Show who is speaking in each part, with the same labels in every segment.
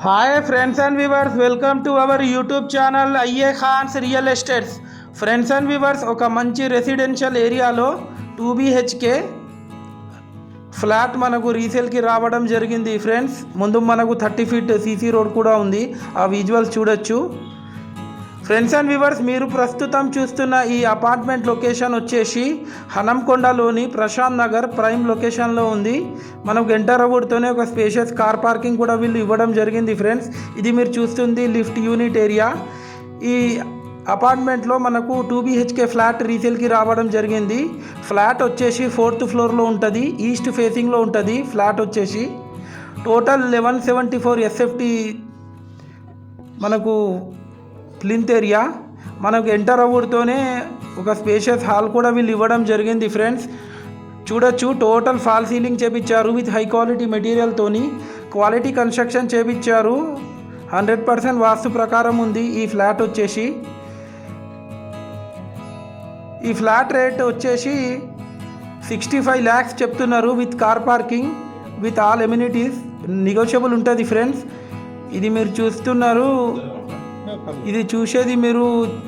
Speaker 1: Hi friends and viewers, welcome to our YouTube channel IA Khans Real Estates. Friends and viewers, ఒక మంచి residential ఏరియాలో 2 BHK flat మనకు రీసేల్కి రావడం జరిగింది. Friends, ముందు మనకు 30 ఫీట్ సీసీ రోడ్ కూడా ఉంది. ఆ విజువల్స్ చూడొచ్చు. ఫ్రెండ్స్ అండ్ వ్యూవర్స్, మీరు ప్రస్తుతం చూస్తున్న ఈ అపార్ట్మెంట్ లొకేషన్ వచ్చేసి హనంకొండలోని ప్రశాంత్ నగర్ ప్రైమ్ లొకేషన్లో ఉంది. మనకు ఎంటర్ అవ్వడంతోనే ఒక స్పేషియస్ కార్ పార్కింగ్ కూడా వీళ్ళు ఇవ్వడం జరిగింది. ఫ్రెండ్స్, ఇది మీరు చూస్తుంది లిఫ్ట్ యూనిట్ ఏరియా. ఈ అపార్ట్మెంట్లో మనకు 2 BHK ఫ్లాట్ రీసేల్కి రావడం జరిగింది. ఫ్లాట్ వచ్చేసి 4th ఫ్లోర్లో ఉంటుంది, ఈస్ట్ ఫేసింగ్లో ఉంటుంది. ఫ్లాట్ వచ్చేసి టోటల్ 1174 SFT మనకు ప్లింత్ ఏరియా. మనకు ఎంటర్ అవ్వడంతోనే ఒక స్పేషియస్ హాల్ కూడా వీళ్ళు ఇవ్వడం జరిగింది. ఫ్రెండ్స్, చూడొచ్చు, టోటల్ ఫాల్ సీలింగ్ చేపించారు విత్ హై క్వాలిటీ మెటీరియల్తోని. క్వాలిటీ కన్స్ట్రక్షన్ చేపించారు. 100% వాస్తు ప్రకారం ఉంది ఈ ఫ్లాట్ వచ్చేసి. ఈ ఫ్లాట్ రేట్ వచ్చేసి 65 lakhs చెప్తున్నారు with car parking, with all amenities. Negotiable ఉంటుంది. ఫ్రెండ్స్, ఇది మీరు చూస్తున్నారు, ఇది చూసేది మీరు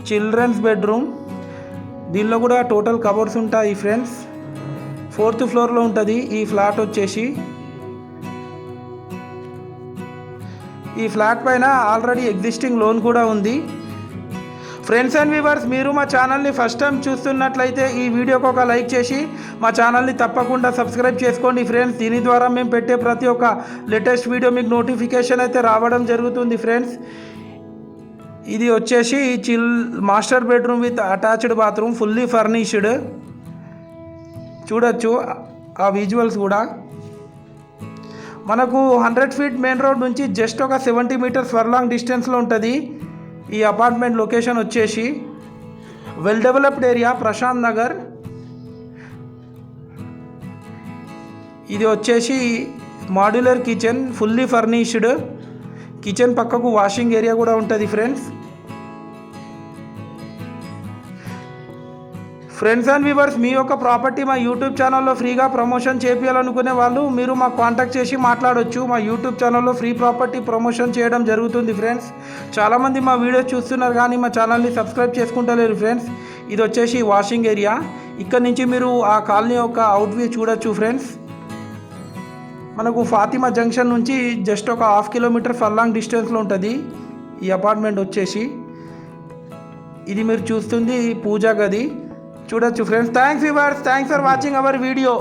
Speaker 1: చిల్డ్రన్స్ బెడ్రూమ్. దీనిలో కూడా టోటల్ కబోర్డ్స్ ఉంటాయి. ఫ్రెండ్స్, 4th ఫ్లోర్లో ఉంటుంది ఈ ఫ్లాట్ వచ్చేసి. ఈ ఫ్లాట్ పైన ఆల్రెడీ ఎగ్జిస్టింగ్ లోన్ కూడా ఉంది. ఫ్రెండ్స్ అండ్ వ్యూవర్స్, మీరు మా ఛానల్ని ఫస్ట్ టైం చూస్తున్నట్లయితే ఈ వీడియోకి ఒక లైక్ చేసి మా ఛానల్ని తప్పకుండా సబ్స్క్రైబ్ చేసుకోండి. ఫ్రెండ్స్, దీని ద్వారా మేము పెట్టే ప్రతి ఒక్క లేటెస్ట్ వీడియో మీకు నోటిఫికేషన్ అయితే రావడం జరుగుతుంది. ఫ్రెండ్స్, ఇది వచ్చేసి master bedroom with attached bathroom, fully furnished. చూడొచ్చు ఆ విజువల్స్ కూడా. మనకు 100 ఫీట్ మెయిన్ రోడ్ నుంచి జస్ట్ ఒక 70 మీటర్స్ ఫర్లాంగ్ డిస్టెన్స్లో ఉంటుంది ఈ అపార్ట్మెంట్ లొకేషన్ వచ్చేసి. Well developed area Prashant Nagar. ఇది వచ్చేసి modular kitchen, fully furnished. Kitchen పక్కకు వాషింగ్ ఏరియా కూడా ఉంటుంది. ఫ్రెండ్స్ అండ్ వ్యూవర్స్, మీ యొక్క ప్రాపర్టీ మా యూట్యూబ్ ఛానల్లో ఫ్రీగా ప్రమోషన్ చేయాలనుకునే వాళ్ళు మీరు మాకు కాంటాక్ట్ చేసి మాట్లాడవచ్చు. మా యూట్యూబ్ ఛానల్లో ఫ్రీ ప్రాపర్టీ ప్రమోషన్ చేయడం జరుగుతుంది. ఫ్రెండ్స్, చాలామంది మా వీడియోస్ చూస్తున్నారు కానీ మా ఛానల్ని సబ్స్క్రైబ్ చేసుకుంటలేరు. ఫ్రెండ్స్, ఇది వచ్చేసి వాషింగ్ ఏరియా. ఇక్కడ నుంచి మీరు ఆ కాలనీ యొక్క అవుట్ వ్యూ చూడొచ్చు. ఫ్రెండ్స్, మనకు ఫాతిమా జంక్షన్ నుంచి జస్ట్ ఒక 1/2 కిలోమీటర్ ఫర్లాంగ్ డిస్టెన్స్లో ఉంటుంది ఈ అపార్ట్మెంట్ వచ్చేసి. ఇది మీరు చూస్తుంది పూజా గది. చూడొచ్చు. Friends, thanks viewers, thanks for watching our video.